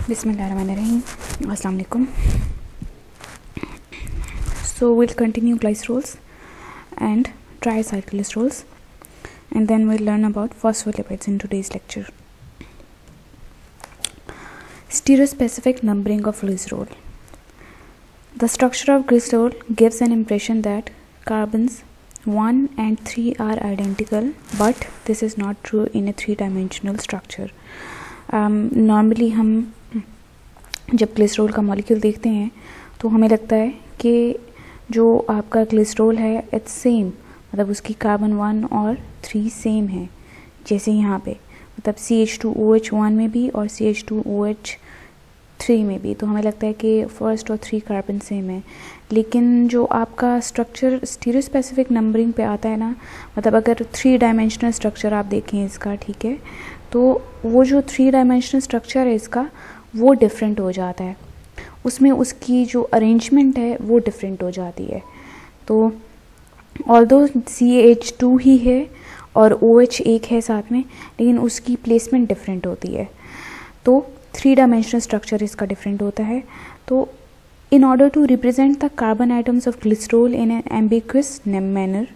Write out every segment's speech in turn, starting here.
Bismillahirrahmanirrahim. Assalamu alaikum. So we'll continue glycerols and triacylglycerols, and then we'll learn about phospholipids in today's lecture. Stereospecific numbering of glycerol. The structure of glycerol gives an impression that carbons 1 and 3 are identical, but this is not true in a three-dimensional structure. Normally हम जब glycerol का molecule देखते हैं तो हमें लगता है कि जो आपका ग्लिसरॉल है इट्स सेम, मतलब उसकी कार्बन 1 और 3 सेम है, जैसे यहाँ पे मतलब CH2OH1 में भी और CH2OH3 में भी, तो हमें लगता है कि फर्स्ट और 3 कार्बन सेम है. लेकिन जो आपका स्ट्रक्चर स्टीरियोस्पेसिफिक नंबरिंग पे आता है ना, मतलब अगर 3 डायमेंशनल स्ट्रक्चर आप देखें इसका, ठीक है, तो वो जो 3 डायमेंशनल स्ट्रक्चर है इसका वो डिफरेंट हो जाता है, उसमें उसकी जो अरेंजमेंट है वो डिफरेंट हो जाती है. तो ऑल्दो CH2 ही है और OH एक है साथ में, लेकिन उसकी प्लेसमेंट डिफरेंट होती है, तो 3 डायमेंशनल स्ट्रक्चर इसका डिफरेंट होता है. तो in order to represent the carbon atoms of glycerol in an ambiguous manner,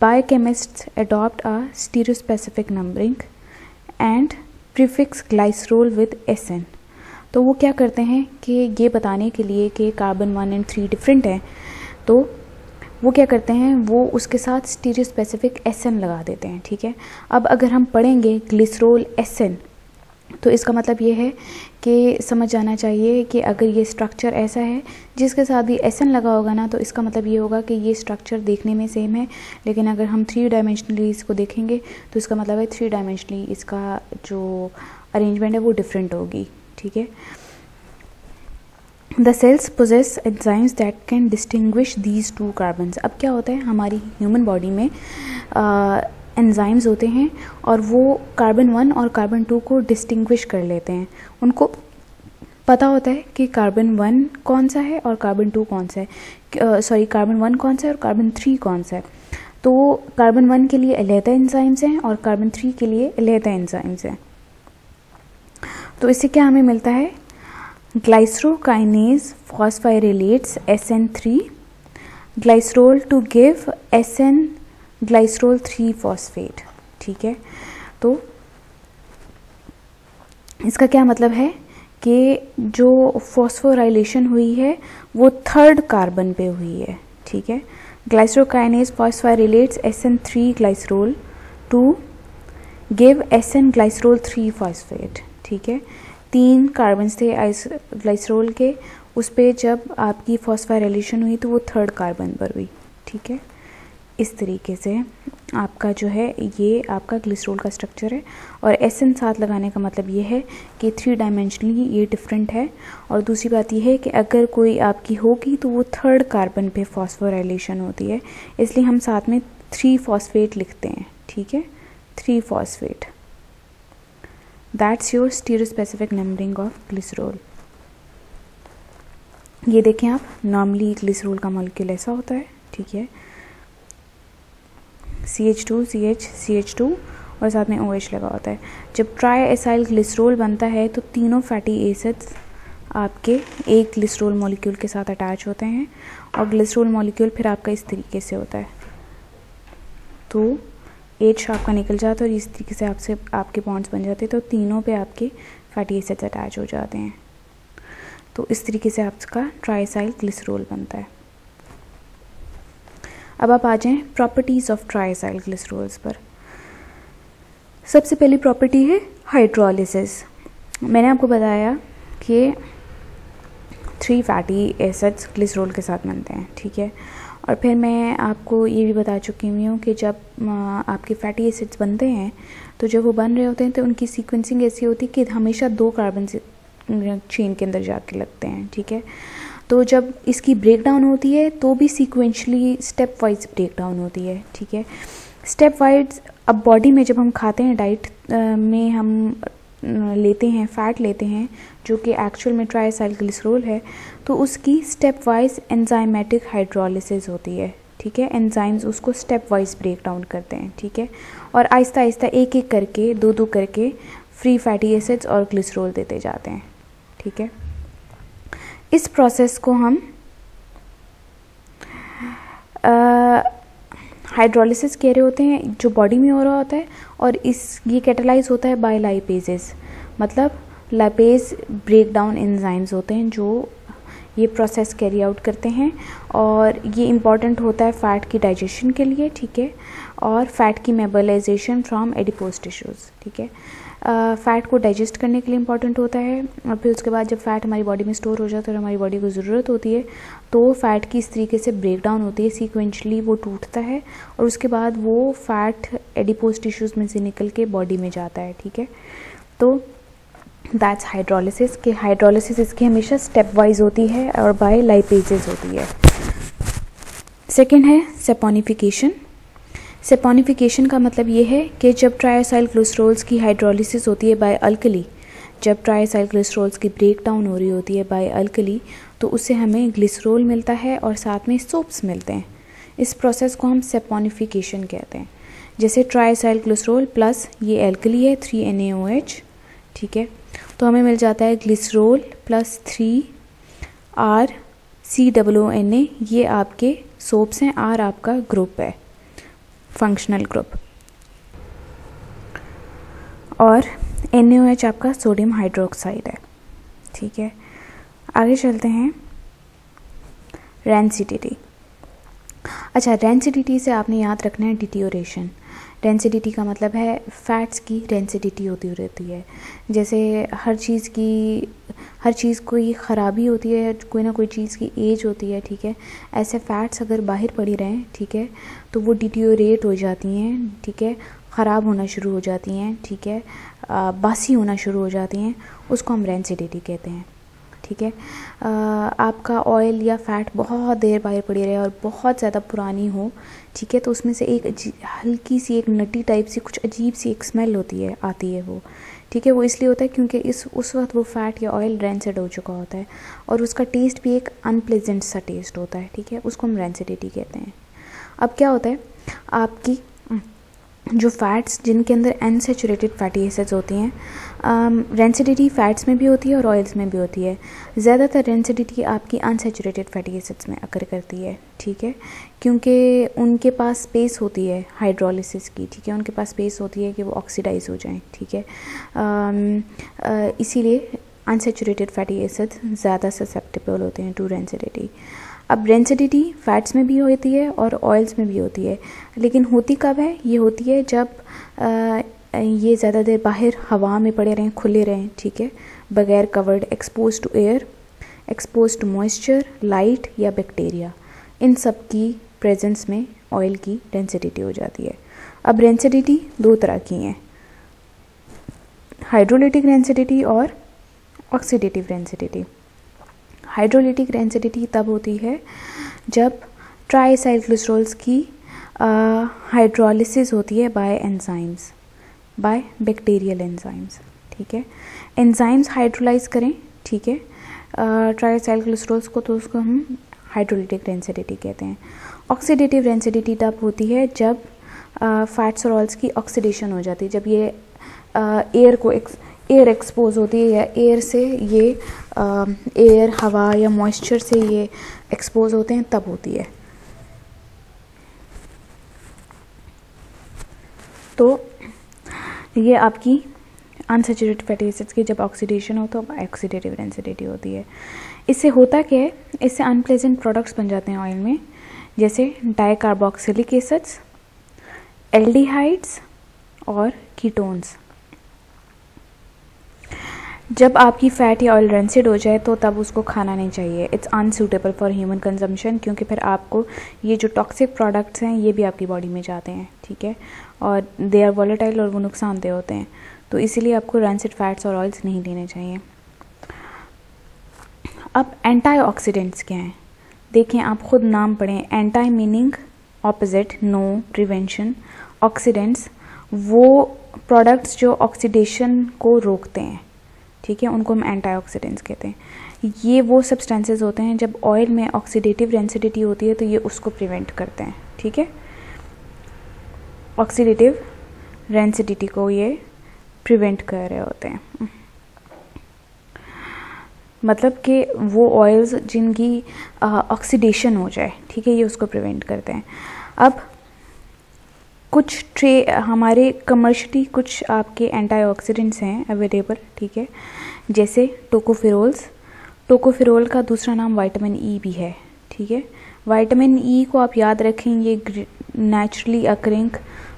biochemists adopt a stereospecific numbering and prefix glycerol with SN. तो वो क्या करते हैं कि ये बताने के लिए कि कार्बन 1 एंड 3 डिफरेंट हैं, तो वो क्या करते हैं, वो उसके साथ स्टीरियोस्पेसिफिक SN लगा देते हैं. ठीक है, अब अगर हम पढ़ेंगे ग्लिसरॉल SN तो इसका मतलब ये है कि समझ जाना चाहिए कि अगर ये स्ट्रक्चर ऐसा है जिसके साथ भी SN लगा होगा ना, तो इसका मतलब ये होगा कि ये स्ट्रक्चर देखने में सेम है, लेकिन अगर हम 3 डायमेंशनली इसको देखेंगे तो इसका मतलब है 3 डायमेंशनली इसका जो अरेंजमेंट है वो डिफरेंट होगी. ठीक है, the cells possess enzymes that can distinguish these 2 carbons. अब क्या होता है, हमारी ह्यूमन बॉडी में एंजाइम्स होते हैं और वो कार्बन 1 और कार्बन 2 को डिस्टिंग्विश कर लेते हैं. उनको पता होता है कि कार्बन 1 कौन सा है और कार्बन 2 कौन सा है, कार्बन 1 कौन सा है और कार्बन 3 कौन सा है. तो कार्बन 1 के लिए अलहदा एंजाइम्स हैं और कार्बन 3 के लिए अलहदा एंजाइम्स हैं. तो इससे क्या हमें मिलता है, glycerokinase phosphorylates SN3 glycerol to give SN glycerol 3 phosphate. ठीक है, तो इसका क्या मतलब है कि जो फॉस्फोराइलेशन हुई है वो 3rd कार्बन पे हुई है. ठीक है, glycerokinase phosphorylates SN3 glycerol to give SN glycerol 3 phosphate. ठीक है, 3 कार्बन्स थे ग्लाइसरोल के, उस पर जब आपकी फॉस्फोराइलेशन हुई तो वो 3rd कार्बन पर हुई. ठीक है, इस तरीके से आपका जो है ये आपका ग्लिसरॉल का स्ट्रक्चर है, और SN साथ लगाने का मतलब ये है कि 3 डायमेंशनली ये डिफरेंट है. और दूसरी बात ये है कि अगर कोई आपकी होगी तो वो 3rd कार्बन पे फॉस्फोराइलेशन होती है, इसलिए हम साथ में 3 फॉस्फेट लिखते हैं. ठीक है, 3 phosphate. That's your stereospecific numbering of glycerol. ये देखें आप, नॉर्मली ग्लिसरॉल का मॉलिक्यूल ऐसा होता है. ठीक है, CH2 CH CH2 और साथ में OH लगा होता है. जब ट्राइएसाइल ग्लिसरॉल बनता है तो तीनों फैटी एसिड्स आपके एक ग्लिसरॉल मॉलिक्यूल के साथ अटैच होते हैं, और ग्लिसरॉल मॉलिक्यूल फिर आपका इस तरीके से होता है, तो H आपका निकल जाता है और इस तरीके से आपसे आपके बॉन्ड्स बन जाते हैं, तो तीनों पे आपके फैटी एसिड्स अटैच हो जाते हैं. तो इस तरीके से आपका ट्राइएसाइल ग्लिसरॉल बनता है. अब आप आ जाएं प्रॉपर्टीज़ ऑफ ट्राइएसाइल ग्लिसरॉल्स पर. सबसे पहली प्रॉपर्टी है हाइड्रोलिसिस. मैंने आपको बताया कि 3 फैटी एसिड्स ग्लिसरॉल के साथ बनते हैं. ठीक है, और फिर मैं आपको ये भी बता चुकी हुई हूँ कि जब आपके फैटी एसिड्स बनते हैं तो जब वो बन रहे होते हैं तो उनकी सीक्वेंसिंग ऐसी होती है कि हमेशा 2 कार्बन चेन के अंदर जाके लगते हैं. ठीक है, तो जब इसकी ब्रेकडाउन होती है तो भी सीक्वेंशली स्टेप वाइज ब्रेकडाउन होती है. ठीक है, स्टेप वाइज. अब बॉडी में जब हम खाते हैं, डाइट में हम लेते हैं, फैट लेते हैं जो कि एक्चुअल में ट्राइएसाइल ग्लिसरॉल है, तो उसकी स्टेप वाइज एंजाइमेटिक हाइड्रोलिसिस होती है. ठीक है, एंजाइम्स उसको स्टेप वाइज ब्रेक डाउन करते हैं. ठीक है, और आहिस्ता आहिस्ता एक एक करके 2-2 करके फ्री फैटी एसिड्स और ग्लिसरॉल देते जाते हैं. ठीक है। इस प्रोसेस को हम हाइड्रोलिसिस कह रहे होते हैं, जो बॉडी में हो रहा होता है, और ये कैटालाइज होता है बाय लाइपेजेस, मतलब लाइपेज ब्रेक डाउन एंजाइम्स होते हैं जो ये प्रोसेस कैरी आउट करते हैं, और ये इम्पॉर्टेंट होता है फ़ैट की डाइजेशन के लिए, ठीक है, और फैट की मेटाबॉलाइजेशन फ्रॉम एडिपोज टिश्यूज़, ठीक है। फ़ैट को डाइजेस्ट करने के लिए इम्पॉर्टेंट होता है, और फिर उसके बाद जब फ़ैट हमारी बॉडी में स्टोर हो जाता है और हमारी बॉडी को ज़रूरत होती है तो फ़ैट की इस तरीके से ब्रेक डाउन होती है, सीक्वेंशली वो टूटता है, और उसके बाद वो फ़ैट एडिपोज टिश्यूज़ में से निकल के बॉडी में जाता है, ठीक है। तो दैट्स हाइड्रोलिसिस। कि हाइड्रोलिसिस इसकी हमेशा स्टेप वाइज होती है और बाय लाइपेजेस होती है। सेकेंड है सेपोनिफिकेशन। सेपोनिफिकेशन का मतलब ये है कि जब ट्राइएसाइल ग्लिसरॉल्स की हाइड्रोलिसिस होती है बाय अल्कली, जब ट्राइएसाइल ग्लिसरॉल्स की ब्रेक डाउन हो रही होती है बाय अल्कली, तो उससे हमें ग्लिसरॉल मिलता है और साथ में सोप्स मिलते हैं। इस प्रोसेस को हम सेपोनिफिकेशन कहते हैं। जैसे ट्राइएसाइल ग्लिसरॉल प्लस ये एल्कली है 3NaOH, ठीक है, तो हमें मिल जाता है ग्लिसरॉल प्लस 3RCOONA, ये आपके सोप्स हैं, R आपका ग्रुप है, फंक्शनल ग्रुप, और NaOH आपका सोडियम हाइड्रोक्साइड है, ठीक है। आगे चलते हैं रेंसिडिटी। अच्छा, रेंसिडिटी से आपने याद रखना है डिटीरियोरेशन। रेंसिडिटी का मतलब है फैट्स की रेंसिडिटी होती रहती है। जैसे हर चीज़ कोई ख़राबी होती है, कोई ना कोई चीज़ की एज होती है, ठीक है। ऐसे फैट्स अगर बाहर पड़ी रहें, ठीक है, तो वो डिटीरियोरेट हो जाती हैं, ठीक है, ख़राब होना शुरू हो जाती हैं, ठीक है, बासी होना शुरू हो जाती हैं, उसको हम रेंसिडिटी कहते हैं, ठीक है। आपका ऑयल या फैट बहुत देर बाहर पड़ी रहे और बहुत ज़्यादा पुरानी हो, ठीक है, तो उसमें से एक हल्की सी एक नटी टाइप सी कुछ अजीब सी एक स्मेल आती है वो, ठीक है। वो इसलिए होता है क्योंकि उस वक्त वो फैट या ऑयल रेंसिड हो चुका होता है और उसका टेस्ट भी एक अनप्लेजेंट सा टेस्ट होता है, ठीक है, उसको हम रेंसिडिटी कहते हैं। अब क्या होता है, आपकी जो फैट्स जिनके अंदर अनसैचुरेटेड फैटी एसिड्स होती हैं, रेंसिडिटी फैट्स में भी होती है और ऑयल्स में भी होती है। ज़्यादातर रेंसिडिटी आपकी अनसैचुरेटेड फैटी एसिड्स में अकर करती है, ठीक है, क्योंकि उनके पास स्पेस होती है हाइड्रोलिसिस की, ठीक है, उनके पास स्पेस होती है कि वो ऑक्सीडाइज हो जाएं, ठीक है। इसीलिए अनसैचुरेटेड फैटी एसिड्स ज़्यादा ससेप्टेबल होते हैं टू रेंसिडिटी। अब रेंसिडिटी फैट्स में भी होती है और ऑयल्स में भी होती है, लेकिन होती कब है? ये होती है जब ये ज़्यादा देर बाहर हवा में पड़े रहें, खुले रहें, ठीक है, बगैर covered, expose to air, expose to moisture, light या बैक्टीरिया, इन सब की प्रेजेंस में ऑयल की रेंसिडिटी हो जाती है। अब रेंसिडिटी दो तरह की हैं, हाइड्रोलिटिक रेंसिडिटी और ऑक्सीडेटिव रेंसिडिटी। हाइड्रोलिटिक रेंसिडिटी तब होती है जब ट्राइएसाइल ग्लिसरॉल्स की हाइड्रोलिसिस होती है by enzymes, by bacterial enzymes, ठीक है। एंजाइम्स हाइड्रोलाइज करें, ठीक है, ट्राइएसाइल ग्लिसरॉल्स को, तो उसको हम हाइड्रोलिटिक रेंसिडिटी कहते हैं। ऑक्सीडेटिव रेंसिडिटी तब होती है जब फैट्स और ऑयल्स की ऑक्सीडेशन हो जाती है, जब ये एयर एक्सपोज होती है या एयर से ये एयर, हवा या मॉइस्चर से ये एक्सपोज होते हैं, तब होती है। तो ये आपकी अनसैचुरेटेड फैटी एसिड्स की जब ऑक्सीडेशन हो तो ऑक्सीडेटिव रेंसिडिटी होती है। इससे होता क्या है, इससे अनप्लेजेंट प्रोडक्ट्स बन जाते हैं ऑयल में, जैसे डाइकार्बोक्सिलिक एसिड्स, एल्डिहाइड्स और कीटोन्स। जब आपकी फ़ैट या ऑयल रेंसिड हो जाए तो तब उसको खाना नहीं चाहिए, it's unsuitable for human consumption, क्योंकि फिर आपको ये जो टॉक्सिक प्रोडक्ट्स हैं ये भी आपकी बॉडी में जाते हैं, ठीक है, और दे आर वॉलेटाइल और वो नुकसानदेह होते हैं, तो इसीलिए आपको रेंसिड फैट्स और ऑयल्स नहीं लेने चाहिए। अब एंटीऑक्सीडेंट्स क्या हैं, देखें, आप खुद नाम पढ़ें, anti meaning opposite, no, prevention, oxidants वो प्रोडक्ट्स जो ऑक्सीडेशन को रोकते हैं, ठीक है, उनको हम एंटीऑक्सीडेंट्स कहते हैं। ये वो सब्सटेंसेस होते हैं जब ऑयल में ऑक्सीडेटिव रेंसिडिटी होती है तो ये उसको प्रिवेंट करते हैं, ठीक है, ऑक्सीडेटिव रेंसिडिटी को ये प्रिवेंट कर रहे होते हैं। मतलब कि वो ऑयल्स जिनकी ऑक्सीडेशन हो जाए, ठीक है, ये उसको प्रिवेंट करते हैं। अब कुछ हमारे कमर्शियली कुछ आपके एंटीऑक्सीडेंट्स हैं अवेलेबल, ठीक है, जैसे टोकोफेरोल्स। टोकोफेरोल का दूसरा नाम विटामिन ई भी है, ठीक है। विटामिन ई को आप याद रखें, ये नेचुरली अकरिंग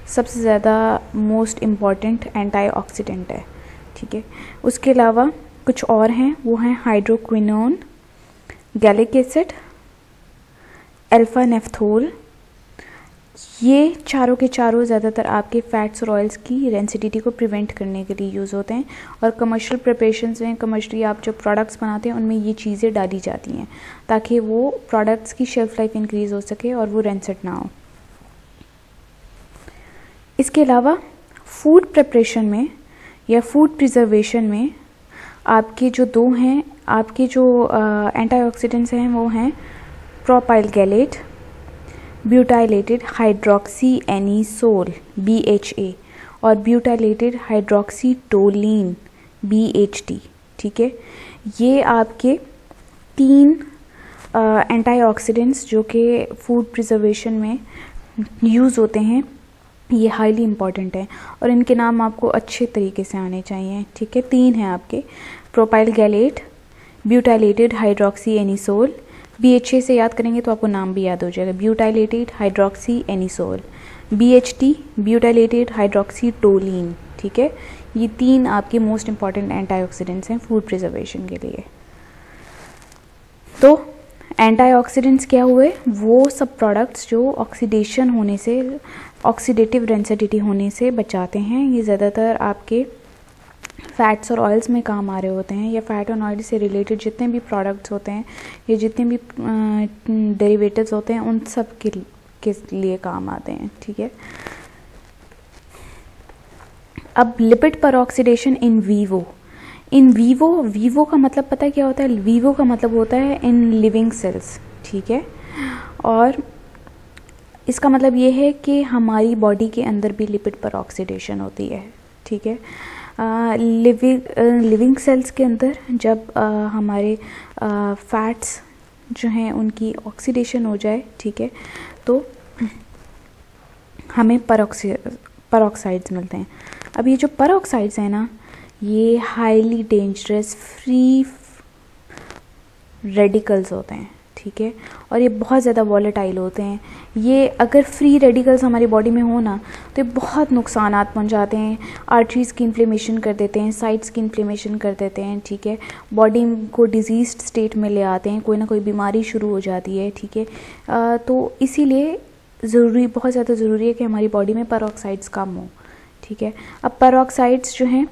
सबसे ज़्यादा मोस्ट इम्पॉर्टेंट एंटीऑक्सीडेंट है, ठीक है। उसके अलावा कुछ और हैं, वो हैं hydroquinone, gallic acid, alpha naphthol. ये चारों के चारों ज़्यादातर आपके फैट्स और ऑयल्स की रेंसिडिटी को प्रिवेंट करने के लिए यूज़ होते हैं, और कमर्शियल प्रिपरेशंस में, कमर्शियली आप जो प्रोडक्ट्स बनाते हैं उनमें ये चीज़ें डाली जाती हैं ताकि वो प्रोडक्ट्स की शेल्फ लाइफ इंक्रीज़ हो सके और वो रेंसिड ना हो। इसके अलावा फूड प्रिपरेशन में या फूड प्रिजर्वेशन में आपके जो दो हैं, आपके जो एंटीऑक्सीडेंट्स हैं वो हैं propyl gallate, butylated hydroxy anisole BHA, और ब्यूटाइलेटेड हाइड्रोक्सीटोलिन BHT, ठीक है। ये आपके 3 एंटीऑक्सीडेंट्स जो कि फूड प्रिजर्वेशन में यूज़ होते हैं, ये हाईली इम्पॉर्टेंट है और इनके नाम आपको अच्छे तरीके से आने चाहिए, ठीक है। 3 हैं आपके, propyl gallate, butylated hydroxy anisole, BHA से याद करेंगे तो आपको नाम भी याद हो जाएगा, butylated hydroxy anisole, BHT butylated hydroxytoluene, ठीक है। ये 3 आपके मोस्ट इंपॉर्टेंट एंटीऑक्सीडेंट्स हैं फूड प्रिजर्वेशन के लिए। तो एंटीऑक्सीडेंट्स क्या हुए, वो सब प्रोडक्ट्स जो ऑक्सीडेशन होने से, ऑक्सीडेटिव रेंसिडिटी होने से बचाते हैं। ये ज़्यादातर आपके फैट्स और ऑयल्स में काम आ रहे होते हैं, या फैट और ऑयल से रिलेटेड जितने भी प्रोडक्ट्स होते हैं या जितने भी डेरिवेटिव्स होते हैं उन सब के लिए काम आते हैं, ठीक है। अब लिपिड पर oxidation in vivo. In vivo का मतलब पता है क्या होता है? वीवो का मतलब होता है इन लिविंग सेल्स, ठीक है। और इसका मतलब ये है कि हमारी बॉडी के अंदर भी लिपिड पर ऑक्सीडेशन होती है, ठीक है। लिविंग सेल्स के अंदर जब हमारे फैट्स जो हैं उनकी ऑक्सीडेशन हो जाए, ठीक है, तो हमें परऑक्साइड्स मिलते हैं। अब ये जो परऑक्साइड्स हैं ना, ये हाईली डेंजरस फ्री रेडिकल्स होते हैं, ठीक है, और ये बहुत ज़्यादा वॉलेटाइल होते हैं। ये अगर फ्री रेडिकल्स हमारी बॉडी में हो ना तो ये बहुत नुकसानात पहुंचाते हैं, आर्टरीज़ की इन्फ्लेमेशन कर देते हैं, साइट्स की इन्फ्लेमेशन कर देते हैं, ठीक है, बॉडी को डिजीज स्टेट में ले आते हैं, कोई ना कोई बीमारी शुरू हो जाती है, ठीक है। तो इसीलिए बहुत ज़्यादा ज़रूरी है कि हमारी बॉडी में परऑक्साइड्स कम हो, ठीक है। अब परऑक्साइड्स जो हैं,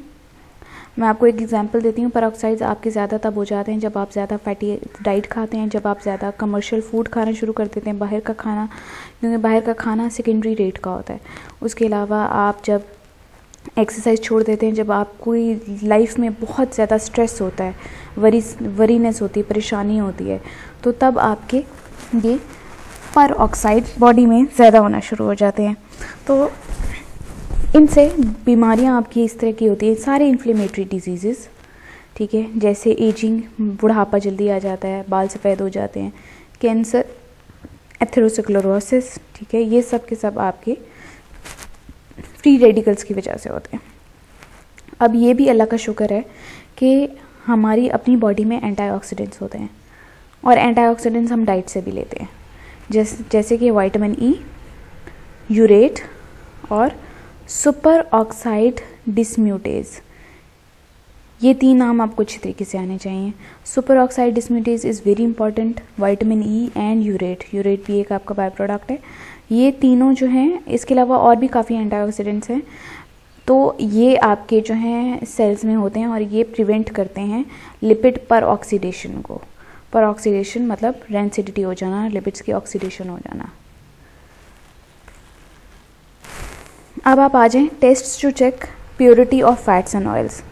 मैं आपको एक एग्जांपल देती हूँ। परऑक्साइड्स आपके ज़्यादा तब हो जाते हैं जब आप ज़्यादा फैटी डाइट खाते हैं, जब आप ज़्यादा कमर्शियल फूड खाना शुरू कर देते हैं, बाहर का खाना, क्योंकि बाहर का खाना सेकेंडरी रेट का होता है। उसके अलावा आप जब एक्सरसाइज छोड़ देते हैं, जब आप कोई लाइफ में बहुत ज़्यादा स्ट्रेस होता है, वरीनेस होती है, परेशानी होती है, तो तब आपके ये परऑक्साइड बॉडी में ज़्यादा होना शुरू हो जाते हैं। तो इनसे बीमारियां आपकी इस तरह की होती है, सारे इन्फ्लेमेटरी डिजीज़ेस, ठीक है, जैसे एजिंग, बुढ़ापा जल्दी आ जाता है, बाल सफ़ेद हो जाते हैं, कैंसर, एथेरोस्क्लेरोसिस, ठीक है, ये सब के सब आपके फ्री रेडिकल्स की वजह से होते हैं। अब ये भी अल्लाह का शुक्र है कि हमारी अपनी बॉडी में एंटीऑक्सीडेंट्स होते हैं, और एंटीऑक्सीडेंट्स हम डाइट से भी लेते हैं, जैसे कि विटामिन ई, यूरेट और सुपर ऑक्साइड डिस्म्यूटेज। ये 3 नाम आपको अच्छी तरीके से आने चाहिए। Super oxide dismutase is very important, vitamin E and urate भी एक आपका बाय प्रोडक्ट है। ये तीनों जो हैं, इसके अलावा और भी काफ़ी एंटीऑक्सीडेंट्स हैं, तो ये आपके जो हैं सेल्स में होते हैं और ये प्रिवेंट करते हैं लिपिड पर ऑक्सीडेशन को। पर ऑक्सीडेशन मतलब रेंसिडिटी हो जाना, लिपिड्स की ऑक्सीडेशन हो जाना। अब आप आ जाएं tests to check purity of fats and oils.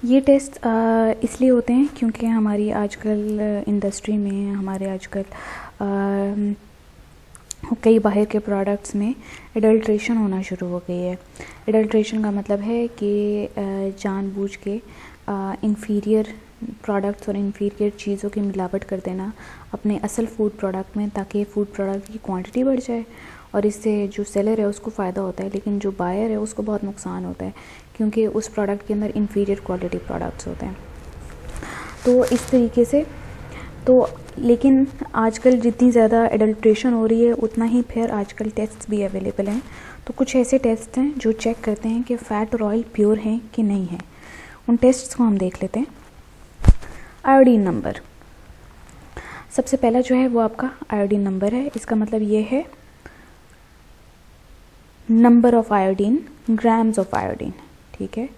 ये टेस्ट इसलिए होते हैं क्योंकि हमारी आजकल इंडस्ट्री में, हमारे आजकल कई बाहर के प्रोडक्ट्स में एडल्ट्रेशन होना शुरू हो गई है। एडल्ट्रेशन का मतलब है कि जानबूझ के इंफीरियर प्रोडक्ट्स और इंफीरियर चीज़ों की मिलावट कर देना अपने असल फूड प्रोडक्ट में, ताकि फूड प्रोडक्ट की क्वांटिटी बढ़ जाए और इससे जो सेलर है उसको फ़ायदा होता है, लेकिन जो बायर है उसको बहुत नुकसान होता है क्योंकि उस प्रोडक्ट के अंदर इंफीरियर क्वालिटी प्रोडक्ट्स होते हैं। तो इस तरीके से लेकिन आजकल जितनी ज़्यादा एडल्ट्रेशन हो रही है उतना ही फिर आजकल टेस्ट्स भी अवेलेबल हैं। तो कुछ ऐसे टेस्ट हैं जो चेक करते हैं कि फ़ैट और ऑयल प्योर हैं कि नहीं है। उन टेस्ट्स को हम देख लेते हैं। आयोडीन नंबर, सबसे पहला जो है वो आपका आयोडीन नंबर है। इसका मतलब ये है number of iodine, grams of iodine, ठीक है,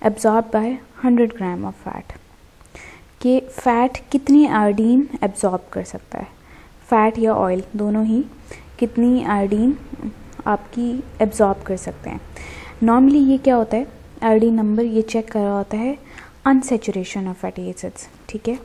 absorb by 100 gram of fat, कि फ़ैट कितनी आयोडीन एब्जॉर्ब कर सकता है, फ़ैट या ऑयल दोनों ही कितनी आयोडीन आपकी एब्जॉर्ब कर सकते हैं। नॉर्मली ये क्या होता है, आयोडीन नंबर ये चेक कर रहा होता है अनसेचुरेशन ऑफ फैटी एसिड्स, ठीक है,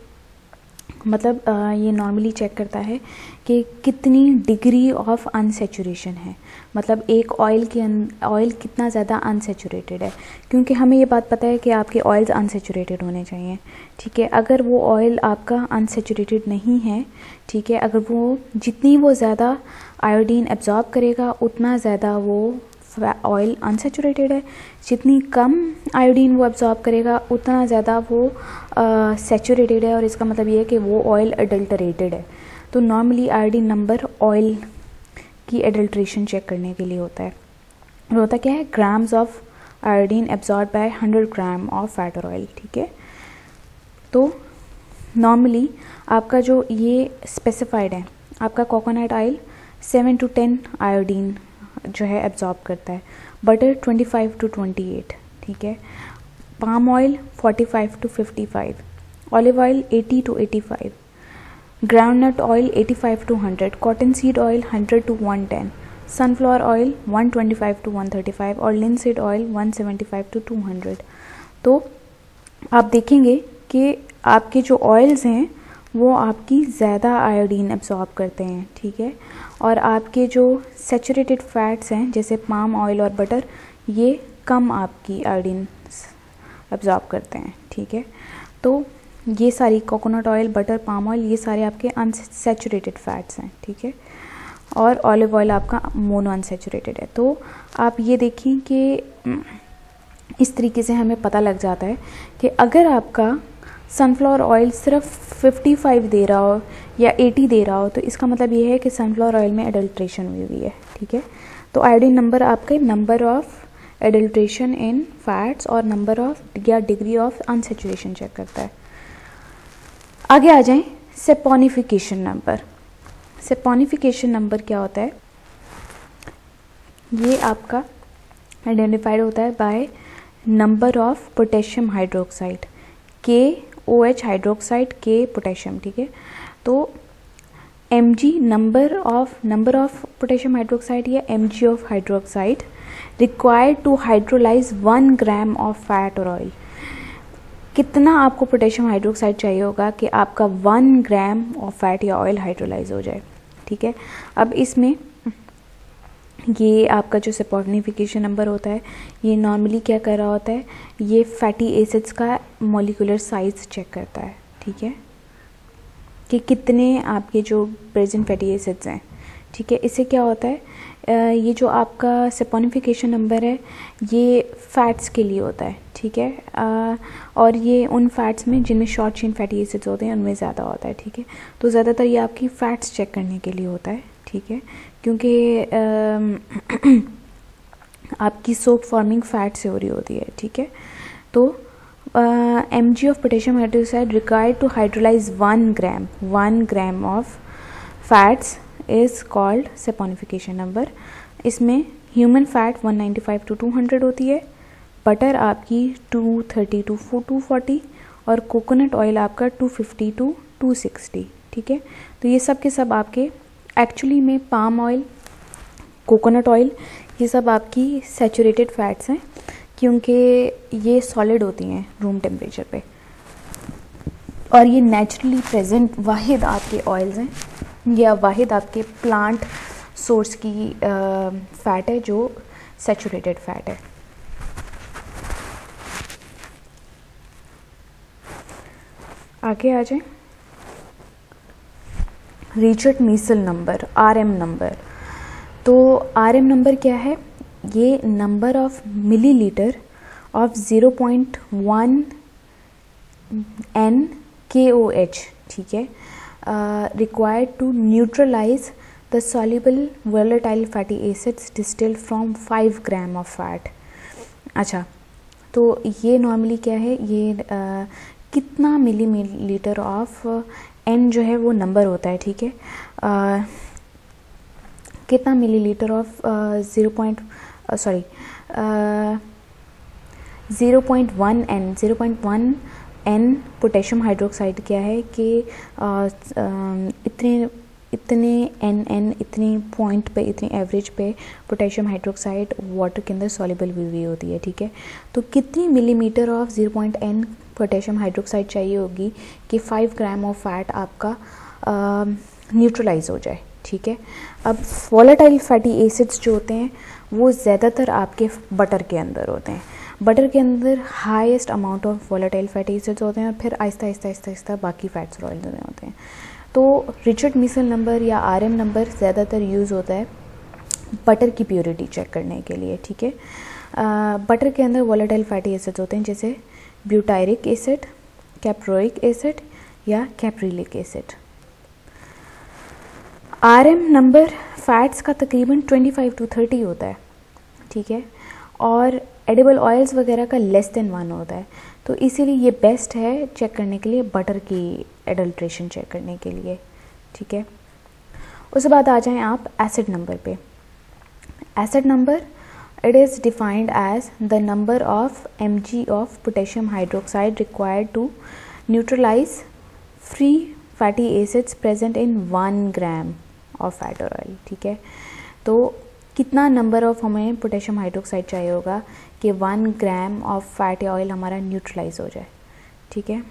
मतलब ये नॉर्मली चेक करता है कि कितनी डिग्री ऑफ अनसेचुरेशन है, मतलब एक ऑयल कितना ज़्यादा अनसेचुरेटेड है, क्योंकि हमें ये बात पता है कि आपके ऑयल्स अनसेचुरेटेड होने चाहिए, ठीक है। अगर वो ऑयल आपका अनसेचुरेटेड नहीं है, ठीक है, अगर वो जितनी वो ज़्यादा आयोडीन एब्जॉर्ब करेगा उतना ज़्यादा वो ऑयल अनसेचुरेटेड है, जितनी कम आयोडीन वो एब्जॉर्ब करेगा उतना ज़्यादा वो सेचुरेटेड है, और इसका मतलब ये है कि वो ऑयल अडल्टरेटेड है। तो नॉर्मली आयोडीन नंबर ऑयल की एडल्ट्रेशन चेक करने के लिए होता है। और होता क्या है, grams of iodine absorb by 100 gram of fat और ऑयल, ठीक है। तो नॉर्मली आपका जो ये स्पेसिफाइड है, आपका कोकोनट ऑयल 7 to 10 आयोडीन जो है एब्जॉर्ब करता है, बटर 25 to 28, ठीक है, palm oil 45 to 55, olive oil 80 to 85, groundnut oil 85 to 100, cotton seed oil 100 to 110, sunflower oil 125 to 135 और लिनसीड ऑयल 175 to 200। तो आप देखेंगे कि आपके जो ऑयल्स हैं वो आपकी ज़्यादा आयोडीन एब्जॉर्ब करते हैं, ठीक है, और आपके जो सेचुरेटेड फैट्स हैं जैसे पाम ऑयल और बटर, ये कम आपकी आयोडीन एब्जॉर्ब करते हैं, ठीक है। तो ये सारी coconut oil, butter, palm oil, ये सारे आपके अनसेचुरेटेड फैट्स हैं, ठीक है, और ऑलिव ऑयल आपका मोनो अनसेचुरेटेड है। तो आप ये देखें कि इस तरीके से हमें पता लग जाता है कि अगर आपका सनफ्लावर ऑयल सिर्फ 55 दे रहा हो या 80 दे रहा हो, तो इसका मतलब ये है कि सनफ्लावर ऑयल में एडल्ट्रेशन हुई हुई है, ठीक है। तो आयोडीन नंबर आपके number of adulteration in fats और नंबर ऑफ या डिग्री ऑफ अनसेचुरेशन चेक करता है। आगे आ जाएं, सेपोनिफिकेशन नंबर। सेपोनिफिकेशन नंबर क्या होता है, ये आपका आइडेंटिफाइड होता है by number of potassium hydroxide, KOH hydroxide, K potassium, ठीक है। तो mg number of potassium hydroxide या mg of hydroxide required to hydrolyze 1 gram of fat और ऑयल, कितना आपको पोटेशियम हाइड्रोक्साइड चाहिए होगा कि आपका 1 ग्राम ऑफ फैट या ऑयल हाइड्रोलाइज हो जाए, ठीक है। अब इसमें ये आपका जो सेपोनिफिकेशन नंबर होता है, ये नॉर्मली क्या कर रहा होता है, ये फैटी एसिड्स का मॉलिक्यूलर साइज चेक करता है, ठीक है, कि कितने आपके जो प्रेजेंट फैटी एसिड्स हैं, ठीक है। इससे क्या होता है, ये जो आपका सेपोनिफिकेशन नंबर है ये फैट्स के लिए होता है, ठीक है, और ये उन फैट्स में जिनमें शॉर्ट चेन फैटी एसिड्स होते हैं उनमें ज़्यादा होता है, ठीक है। तो ज़्यादातर ये आपकी फ़ैट्स चेक करने के लिए होता है, ठीक है, क्योंकि आपकी सोप फॉर्मिंग फैट से हो रही होती है, ठीक है। तो mg of potassium hydroxide required to hydrolyze 1 gram of fats is called saponification number. इसमें ह्यूमन फैट 195 to 200 होती है, बटर आपकी 230 to 240 और कोकोनट ऑयल आपका 250 to 260, ठीक है। तो ये सब के सब आपके एक्चुअली में पाम ऑयल, कोकोनट ऑयल, ये सब आपकी सैचुरेटेड फैट्स हैं, क्योंकि ये सॉलिड होती हैं रूम टेम्परेचर पे, और ये नेचुरली प्रेजेंट वाहिद आपके ऑयल्स हैं या वाहिद आपके प्लांट सोर्स की फ़ैट है जो सैचुरेटेड फ़ैट है। आगे आ जाए, Richard Meissl number, RM number. तो आरएम नंबर क्या है? ये number of millilitre of 0.1 NKOH, ठीक है, required to neutralize the soluble volatile fatty acids distilled from 5 gram of fat. अच्छा, तो ये नॉर्मली क्या है, ये कितना मिलीलीटर ऑफ एन जो है वो नंबर होता है, ठीक है, कितना millilitre of 0.1 N potassium hydroxide क्या है कि इतने एन इतनी पॉइंट पे, इतनी एवरेज पे पोटेशियम हाइड्रोक्साइड वाटर के अंदर सॉल्युबल हुई होती है, ठीक है। तो कितनी millimetre of 0.N potassium hydroxide चाहिए होगी कि 5 ग्राम ऑफ फैट आपका न्यूट्रलाइज हो जाए, ठीक है। अब वोलेटाइल फैटी एसिड्स जो होते हैं वो ज़्यादातर आपके बटर के अंदर होते हैं। बटर के अंदर highest amount of volatile fatty acids होते हैं और फिर आहिस्ता आहिस्ता बाकी फैट्स और ऑयल्स होते हैं। तो रिचर्ड मीसल नंबर या आरएम नंबर ज़्यादातर यूज़ होता है बटर की प्योरिटी चेक करने के लिए, ठीक है। बटर के अंदर वोलेटाइल फैटी एसिड्स होते हैं जैसे ब्यूटायरिक एसिड, कैप्रोइक एसिड या caprylic acid. RM number fats का तकरीबन 25 to 30 होता है, ठीक है, और एडिबल ऑयल्स वगैरह का लेस देन 1 होता है। तो इसीलिए ये बेस्ट है चेक करने के लिए, बटर की एडल्ट्रेशन चेक करने के लिए, ठीक है। उसके बाद आ जाएं आप एसिड नंबर पे। Acid number, it is defined as the number of mg of potassium hydroxide required to neutralize free fatty acids present in 1 gram of fat और ऑयल, ठीक है। तो कितना नंबर ऑफ हमें पोटेशियम हाइड्रोक्साइड चाहिए होगा कि 1 ग्राम ऑफ फैट या ऑयल हमारा न्यूट्रलाइज हो जाए, ठीक है।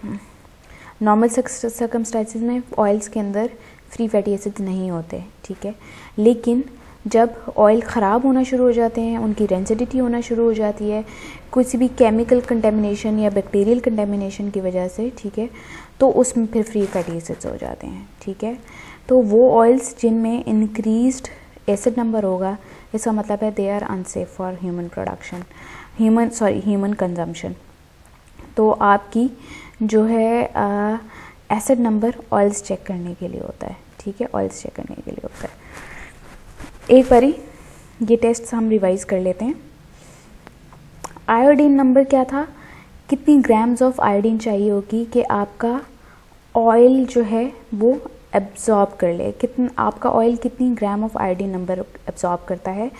नॉर्मल सर्कमस्टेंसेस में ऑयल्स के अंदर फ्री फैटी एसिड्स नहीं होते, ठीक है, लेकिन जब ऑयल ख़राब होना शुरू हो जाते हैं, उनकी रेंसिडिटी होना शुरू हो जाती है किसी भी केमिकल कंटेमिनेशन या बैक्टीरियल कंटेमिनेशन की वजह से, ठीक है, तो उसमें फिर फ्री फैटी एसिड्स हो जाते हैं, ठीक है। तो वो ऑयल्स जिनमें इंक्रीज्ड एसिड नंबर होगा, इसका मतलब है they are unsafe for human production, human consumption. तो आपकी जो है एसिड नंबर ऑयल्स चेक करने के लिए होता है, ठीक है, ऑयल्स चेक करने के लिए होता है। एक बारी ये टेस्ट हम रिवाइज कर लेते हैं। आयोडीन नंबर क्या था? कितनी ग्राम्स ऑफ आयोडीन चाहिए होगी कि आपका ऑयल जो है वो एब्जॉर्ब कर ले, कितना आपका ऑयल कितनी gram of iodine number absorb करता है।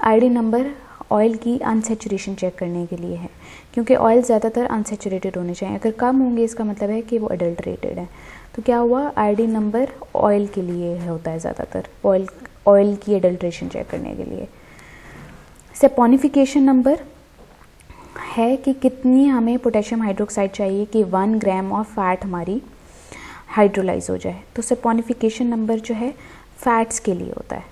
आयोडीन नंबर ऑयल की अनसेचुरेशन चेक करने के लिए है, क्योंकि ऑयल ज़्यादातर अनसेचुरेटेड होने चाहिए, अगर कम होंगे इसका मतलब है कि वो अडल्ट्रेटेड है। तो क्या हुआ, आयोडीन नंबर ऑयल के लिए होता है ज़्यादातर, ऑयल की अडल्ट्रेशन चेक करने के लिए। सैपोनिफिकेशन नंबर है कि कितनी हमें पोटेशियम हाइड्रोक्साइड चाहिए कि 1 ग्राम ऑफ फैट हमारी हाइड्रोलाइज हो जाए। तो सैपोनिफिकेशन नंबर जो है फैट्स के लिए होता है।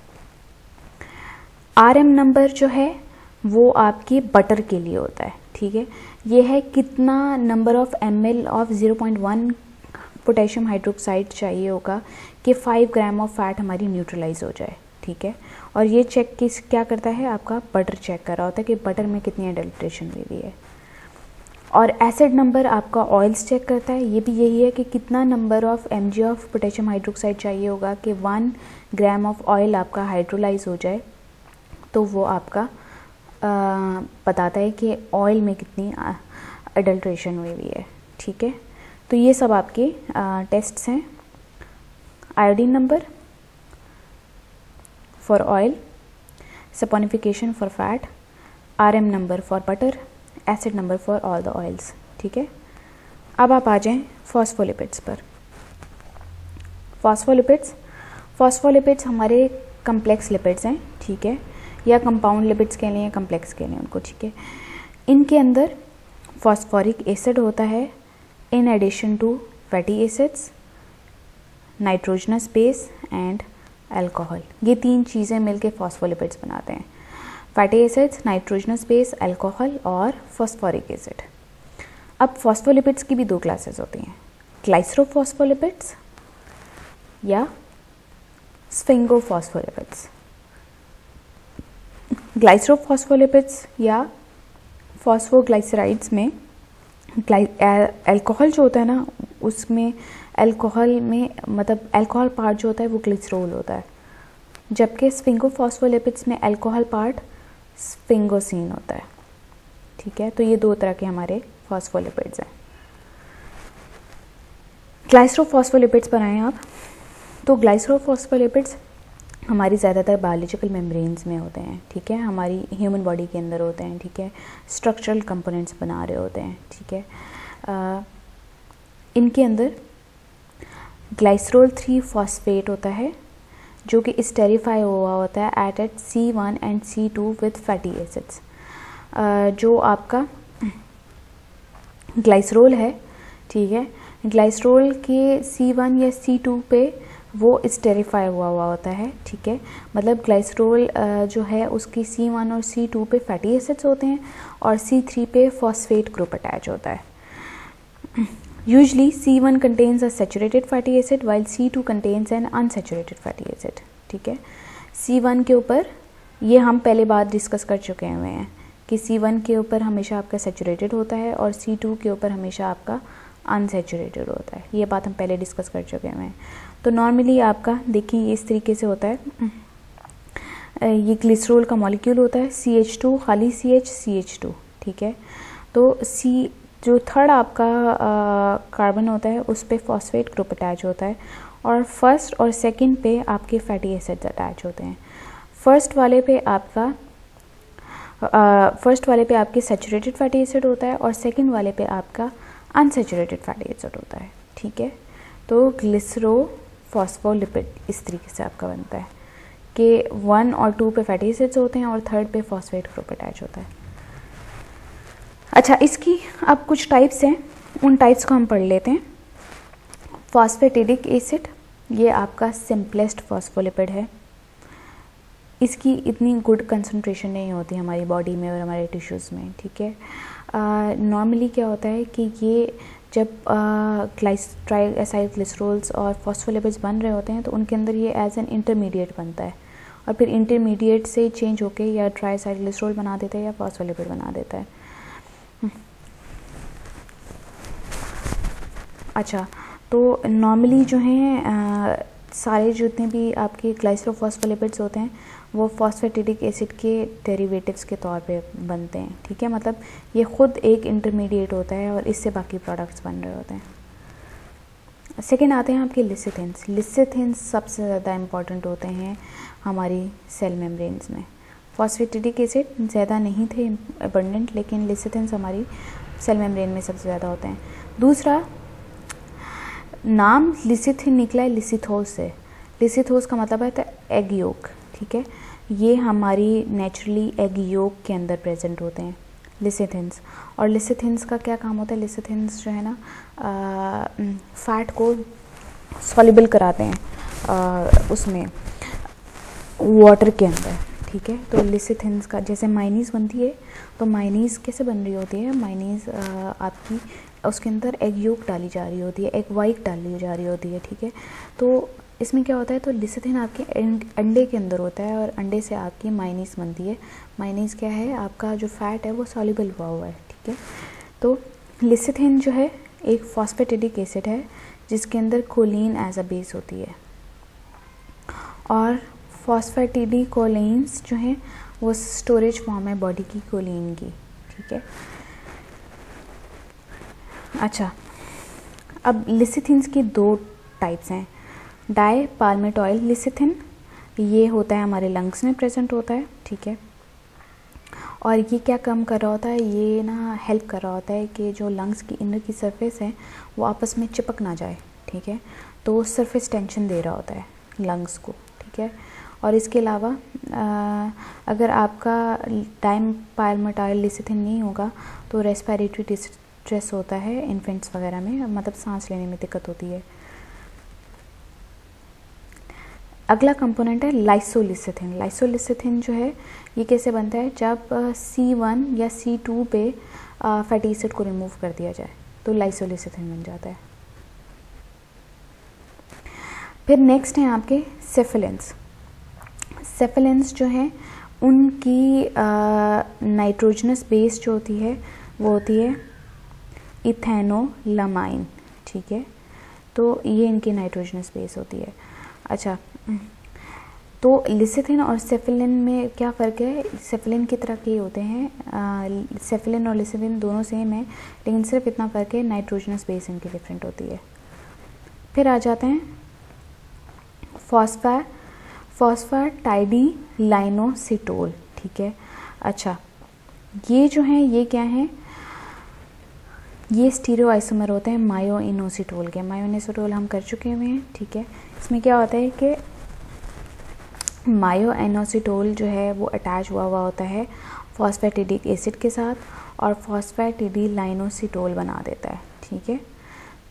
आरएम नंबर जो है वो आपकी बटर के लिए होता है, ठीक है। ये है कितना number of ml of 0.1 potassium hydroxide चाहिए होगा कि 5 ग्राम ऑफ फैट हमारी न्यूट्रलाइज हो जाए, ठीक है। और ये चेक क्या करता है, आपका बटर चेक कर रहा होता है कि बटर में कितनी एडल्ट्रेशन हुई हुई है। और एसिड नंबर आपका ऑयल्स चेक करता है, ये भी यही है कि कितना number of mg of potassium hydroxide चाहिए होगा कि 1 ग्राम ऑफ ऑयल आपका हाइड्रोलाइज हो जाए। तो वो आपका बताता है कि ऑयल में कितनी एडल्ट्रेशन हुई हुई है, ठीक है। तो ये सब आपके टेस्ट्स हैं। Iodine number for oil, saponification for fat, RM number for butter, acid number for all the oils, ठीक है। अब आप आ जाएं फॉस्फोलिपिड्स पर। फॉस्फोलिपिड्स हमारे कम्प्लेक्स लिपिड्स हैं, ठीक है, या कंपाउंड लिपिड्स कह लें या कम्प्लेक्स कह लें उनको, ठीक है। इनके अंदर फॉस्फोरिक एसिड होता है in addition to fatty acids, nitrogenous base and alcohol. ये 3 चीज़ें मिलके फॉस्फोलिपिड्स बनाते हैं, fatty acids, nitrogenous base, alcohol और फॉस्फोरिक एसिड। अब फॉस्फोलिपिड्स की भी 2 क्लासेस होती हैं, ग्लाइसरोफॉस्फोलिपिड्स या स्फिंगोफॉस्फोलिपिड्स। ग्लाइसरोफॉस्फोलिपिड्स या फॉस्फोग्लाइसराइड्स में अल्कोहल जो होता है ना, उसमें अल्कोहल में मतलब अल्कोहल पार्ट जो होता है वो ग्लिसरॉल होता है, जबकि स्फिंगोफॉस्फोलिपिड्स में अल्कोहल पार्ट स्फिंगोसिन होता है। ठीक है, तो ये 2 तरह के हमारे फॉस्फोलिपिड्स हैं। ग्लाइसरोफॉस्फोलिपिड्स बनाएं आप, तो ग्लाइसरोफॉस्फोलिपिड्स हमारी ज़्यादातर बायोलॉजिकल मेम्ब्रेन्स में होते हैं। ठीक है, हमारी ह्यूमन बॉडी के अंदर होते हैं। ठीक है, स्ट्रक्चरल कंपोनेंट्स बना रहे होते हैं। ठीक है, इनके अंदर ग्लाइसरोल 3 फॉस्फेट होता है जो कि स्टेरिफाई हुआ होता है at C1 and C2 with fatty acids. जो आपका ग्लाइसरोल है, ठीक है, ग्लाइसरोल के C1 या C2 पे वो स्टेरिफाई हुआ होता है। ठीक है, मतलब ग्लाइसरोल जो है उसकी C1 और C2 पे फैटी एसिड्स होते हैं और C3 पे फॉस्फेट ग्रुप अटैच होता है। Usually C1 contains a saturated fatty acid while C2 contains an unsaturated fatty acid। ठीक है, C1 के ऊपर ये हम पहले बार डिस्कस कर चुके हुए हैं कि C1 के ऊपर हमेशा आपका सैचुरेटेड होता है और C2 के ऊपर हमेशा आपका अनसैचुरेटेड होता है। ये बात हम पहले डिस्कस कर चुके हुए हैं। तो नॉर्मली आपका देखिए इस तरीके से होता है, ये ग्लिसरॉल का मॉलिक्यूल होता है CH2, खाली CH2। ठीक है, तो जो थर्ड आपका कार्बन होता है उस पे फॉस्फेट ग्रुप अटैच होता है और फर्स्ट और सेकंड पे आपके फैटी एसिड्स अटैच होते हैं। फर्स्ट वाले पे आपके सैचुरेटेड फैटी एसिड होता है और सेकंड वाले पे आपका अनसैचुरेटेड फैटी एसिड होता है। ठीक है, तो ग्लिसरोफॉस्फोलिपिड इस तरीके से आपका बनता है कि 1 और 2 पे फैटी एसिड्स होते हैं और थर्ड पे फॉस्फेट ग्रुप अटैच होता है। अच्छा, इसकी अब कुछ टाइप्स हैं, उन टाइप्स को हम पढ़ लेते हैं। फॉस्फेटिडिक एसिड, ये आपका सिंपलेस्ट फॉस्फोलिपिड है। इसकी इतनी गुड कंसंट्रेशन नहीं होती हमारी बॉडी में और हमारे टिश्यूज़ में। ठीक है, नॉर्मली क्या होता है कि ये जब ट्राइएसाइल ग्लिसरॉल्स और फॉस्फोलिपिड्स बन रहे होते हैं तो उनके अंदर ये एज एन इंटरमीडिएट बनता है और फिर इंटरमीडिएट से चेंज होके या ट्राइएसाइल ग्लिसरॉल बना देता है या फॉस्फोलिपिड बना देता है। अच्छा, तो नॉर्मली जो हैं सारे जितने भी आपके ग्लाइसरोफॉस्फोलिपिड्स होते हैं वो फॉस्फेटिडिक एसिड के डेरिवेटिव्स के तौर पे बनते हैं। ठीक है, मतलब ये खुद एक इंटरमीडिएट होता है और इससे बाकी प्रोडक्ट्स बन रहे होते हैं। सेकेंड आते हैं आपके लिसिथिन्स। लिसिथिन्स सबसे ज़्यादा इम्पॉर्टेंट होते हैं हमारी सेल मेम्ब्रेन्स में। फॉस्फेटिडिक एसिड ज़्यादा नहीं थे अबंडेंट, लेकिन लिसिथिन्स हमारी सेल मेम्ब्रेन में सबसे ज़्यादा होते हैं। दूसरा, नाम लिसिथिन निकला है लिसिथोस से। लिसिथोस का मतलब है एग योक। ठीक है, ये हमारी नेचुरली एग योक के अंदर प्रेजेंट होते हैं लिसिथिन्स। और लिसिथिन्स का क्या काम होता है, लिसिथिन्स जो है ना फैट को सॉल्युबल कराते हैं उसमें वाटर के अंदर। ठीक है, तो लिसिथिन्स का जैसे मायनीज़ बनती है, तो मायनीज़ कैसे बन रही होती है, मायनीज़ आपकी उसके अंदर एग योक डाली जा रही होती है, एग वाइट डाली जा रही होती है। ठीक है, तो इसमें क्या होता है, तो लिसिथिन आपके अंडे के अंदर होता है और अंडे से आपकी मायनीज़ बनती है। मायनीज़ क्या है, आपका जो फैट है वो सॉल्युबल हुआ है। ठीक है, तो लिसिथिन जो है एक फॉस्फेटिडिक एसिड है जिसके अंदर कोलिन एज अ बेस होती है और फॉस्फेटिडिकोलिन्स जो हैं वो स्टोरेज फॉर्म है बॉडी की कोलिन की। ठीक है, अच्छा, अब लिसिथिन्स की 2 टाइप्स हैं। डाई पाल्मेटॉइल लिसिथिन, ये होता है हमारे लंग्स में प्रेजेंट होता है। ठीक है, और ये क्या काम कर रहा होता है, ये ना हेल्प कर रहा होता है कि जो लंग्स की इनर की सरफेस है वो आपस में चिपक ना जाए। ठीक है, तो सरफेस टेंशन दे रहा होता है लंग्स को। ठीक है, और इसके अलावा अगर आपका टाइम पायलमेटाइल लिसिथिन नहीं होगा तो रेस्पिरेटरी डिस्ट्रेस होता है इन्फेंट्स वगैरह में, मतलब सांस लेने में दिक्कत होती है। अगला कंपोनेंट है लाइसोलिसिथिन। लाइसोलिसिथिन जो है ये कैसे बनता है, जब C1 या C2 पे फैटी एसिड को रिमूव कर दिया जाए तो लाइसोलिसिथिन बन जाता है। फिर नेक्स्ट हैं आपके सेफिलेंस। सेफिलेंस जो हैं उनकी नाइट्रोजनस बेस जो होती है वो होती है इथेनोलामाइन, ठीक है, तो ये इनकी नाइट्रोजनस बेस होती है। अच्छा, तो लिसिथिन और सेफिलिन में क्या फ़र्क है, सेफिलिन की तरह के होते हैं, सेफिलिन और लिसिथिन दोनों सेम है, लेकिन सिर्फ इतना फ़र्क है नाइट्रोजनस बेस इनकी डिफरेंट होती है। फिर आ जाते हैं फॉस्फेटाइडिलाइनोसिटोल, ठीक है। अच्छा, ये जो हैं ये क्या हैं, ये स्टीरियो आइसोमर होते हैं मायोइनोसिटोल के। मायोइनोसिटोल हम कर चुके हुए हैं, ठीक है। इसमें क्या होता है कि मायोइनोसिटोल जो है वो अटैच हुआ होता है फॉस्फेटिडिक एसिड के साथ और फॉस्फेटिडिलाइनोसिटोल बना देता है, ठीक है।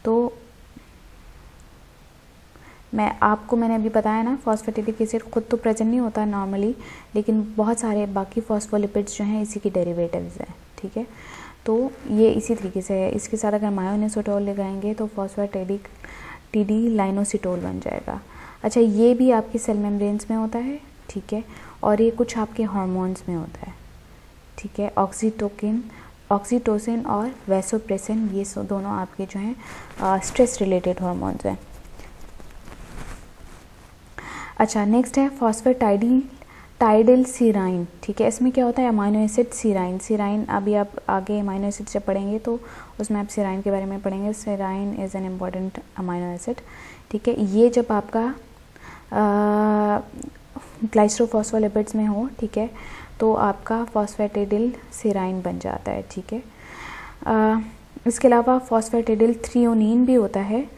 तो मैंने अभी बताया ना, फॉस्फेटिडिक एसिड खुद तो प्रेजेंट नहीं होता नॉर्मली, लेकिन बहुत सारे बाकी फॉस्फोलिपिड्स जो हैं इसी की डेरिवेटिव्स हैं, ठीक है। तो ये इसी तरीके से है, इसके साथ अगर मायोइनोसिटोल लगाएंगे तो फॉस्फेटिडिलाइनोसिटोल बन जाएगा। अच्छा, ये भी आपकी सेल मेम्ब्रेन्स में होता है, ठीक है, और ये कुछ आपके हार्मोन्स में होता है, ठीक है। ऑक्सीटोसिन और वैसोप्रेसिन, ये दोनों आपके जो हैं स्ट्रेस रिलेटेड हार्मोन्स हैं। अच्छा, नेक्स्ट है फॉस्फेटाइडिल सीराइन, ठीक है। इसमें क्या होता है, अमाइनो एसिड सीराइन अभी आप आगे अमाइनो एसिड जब पढ़ेंगे तो उसमें आप सीराइन के बारे में पढ़ेंगे। Serine is an important amino acid, ठीक है। ये जब आपका ग्लाइसोफॉस्फोलिपिड्स में हो, ठीक है, तो आपका फॉस्फेटिडिल सीराइन बन जाता है, ठीक है। इसके अलावा फॉस्फेटिडिल थ्रियोनीन भी होता है,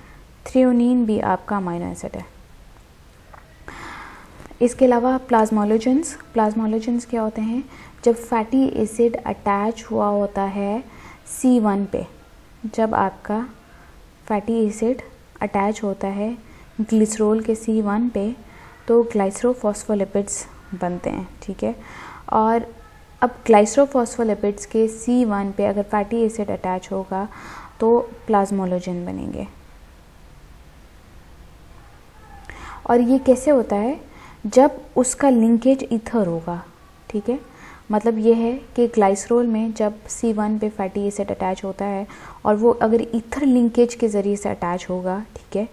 थ्रियोनीन भी आपका अमाइनो एसिड है। इसके अलावा प्लाज्मोलोजेंस क्या होते हैं, जब फैटी एसिड अटैच हुआ होता है C1 पे, जब आपका फैटी एसिड अटैच होता है ग्लिसरॉल के C1 पे तो ग्लाइसोफॉस्फोलिपिड्स बनते हैं, ठीक है। और अब ग्लाइसोफॉस्फोलिपिड्स के C1 पे अगर फैटी एसिड अटैच होगा तो प्लाज्मोलोजन बनेंगे। और ये कैसे होता है, जब उसका लिंकेज ईथर होगा, ठीक है। मतलब ये है कि ग्लाइसरॉल में जब C1 पे फैटी एसिड अटैच होता है और वो अगर ईथर लिंकेज के ज़रिए से अटैच होगा, ठीक है,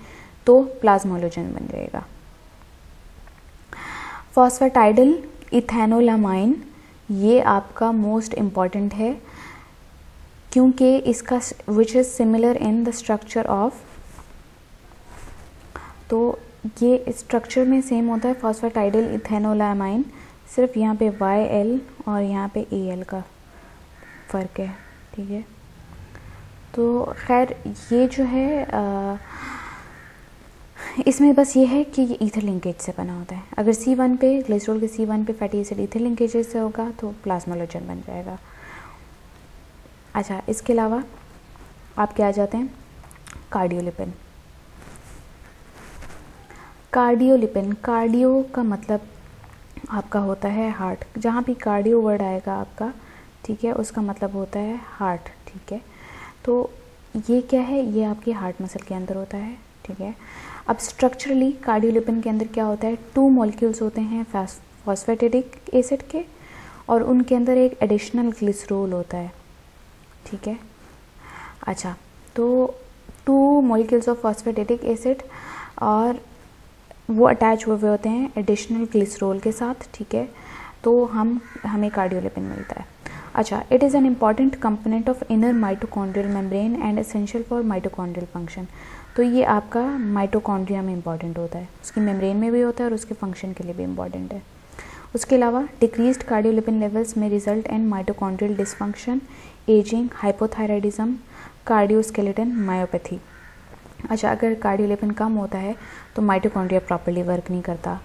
तो प्लाज्मोलोजन बन जाएगा। फॉस्फेटाइडिल इथेनोलामाइन, ये आपका मोस्ट इम्पॉर्टेंट है क्योंकि इसका which is similar in the structure of, तो ये स्ट्रक्चर में सेम होता है फॉस्फेटाइडिल इथेनोलामाइन, सिर्फ यहाँ पे YL और यहाँ पे AL का फ़र्क है, ठीक है। तो खैर ये जो है इसमें बस ये है कि ये ईथर लिंकेज से बना होता है। अगर C1 पे ग्लिसरॉल के C1 पे फैटी एसिड ईथर लिंकेज से होगा तो प्लाज्मोलोजन बन जाएगा। अच्छा, इसके अलावा आप क्या आ जाते हैं, कार्डियोलिपिन। कार्डियो का मतलब आपका होता है हार्ट, जहाँ भी कार्डियो वर्ड आएगा आपका, ठीक है, उसका मतलब होता है हार्ट, ठीक है। तो ये क्या है, ये आपकी हार्ट मसल के अंदर होता है, ठीक है। अब स्ट्रक्चरली कार्डियोलिपिन के अंदर क्या होता है, 2 मॉलिक्यूल्स होते हैं फॉस्फेटिडिक एसिड के और उनके अंदर एक एडिशनल ग्लिसरॉल होता है, ठीक है। अच्छा, तो 2 मॉलिक्यूल्स ऑफ फॉस्फेटिडिक एसिड और वो अटैच हुए होते हैं एडिशनल ग्लिसरॉल के साथ, ठीक है, तो हमें कार्डियोलिपिन मिलता है। अच्छा, it is an important component of inner mitochondrial membrane and essential for mitochondrial function. तो ये आपका माइटोकॉन्ड्रिया में इम्पॉर्टेंट होता है, उसकी मेम्ब्रेन में भी होता है और उसके फंक्शन के लिए भी इम्पॉर्टेंट है। उसके अलावा डिक्रीज्ड कार्डियोलिपिन लेवल्स में result in mitochondrial dysfunction, aging, hypothyroidism, cardioskeletal myopathy. अच्छा, अगर कार्डियोलिपिन कम होता है तो माइटोकॉन्ड्रिया प्रॉपर्ली वर्क नहीं करता।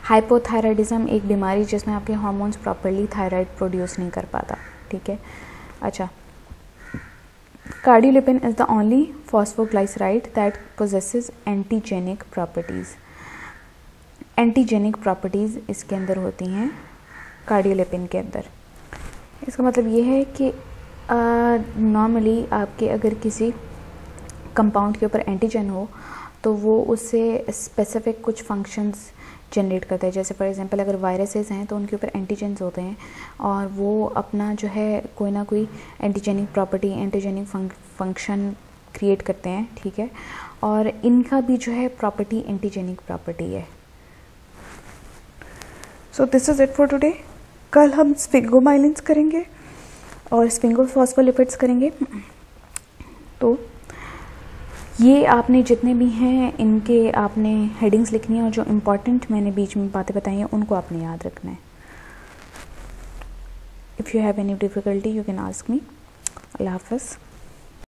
हाइपोथायराइडिज्म एक बीमारी जिसमें आपके हार्मोन्स प्रॉपरली थायराइड प्रोड्यूस नहीं कर पाता, ठीक है। अच्छा, cardiolipin is the only phosphoglyceride that possesses antigenic properties. Antigenic properties इसके अंदर होती हैं कार्डियोलिपिन के अंदर। इसका मतलब ये है कि नॉर्मली आपके अगर किसी कंपाउंड के ऊपर एंटीजन हो तो वो उससे स्पेसिफिक कुछ फंक्शंस जनरेट करता है। जैसे फॉर एग्जांपल अगर वायरसेस हैं तो उनके ऊपर एंटीजेंस होते हैं और वो अपना जो है कोई ना कोई antigenic property, antigenic function create करते हैं, ठीक है। और इनका भी जो है प्रॉपर्टी एंटीजेनिक प्रॉपर्टी है। So this is it for today. कल हम स्फिंगोमाइलिन्स करेंगे और स्फिंगोफॉस्फोलिपिड्स करेंगे। तो ये आपने जितने भी हैं इनके आपने हेडिंग्स लिखनी है और जो इम्पॉर्टेंट मैंने बीच में बातें बताई हैं उनको आपने याद रखना है। If you have any difficulty you can ask me. अल्लाह हाफ़िज़।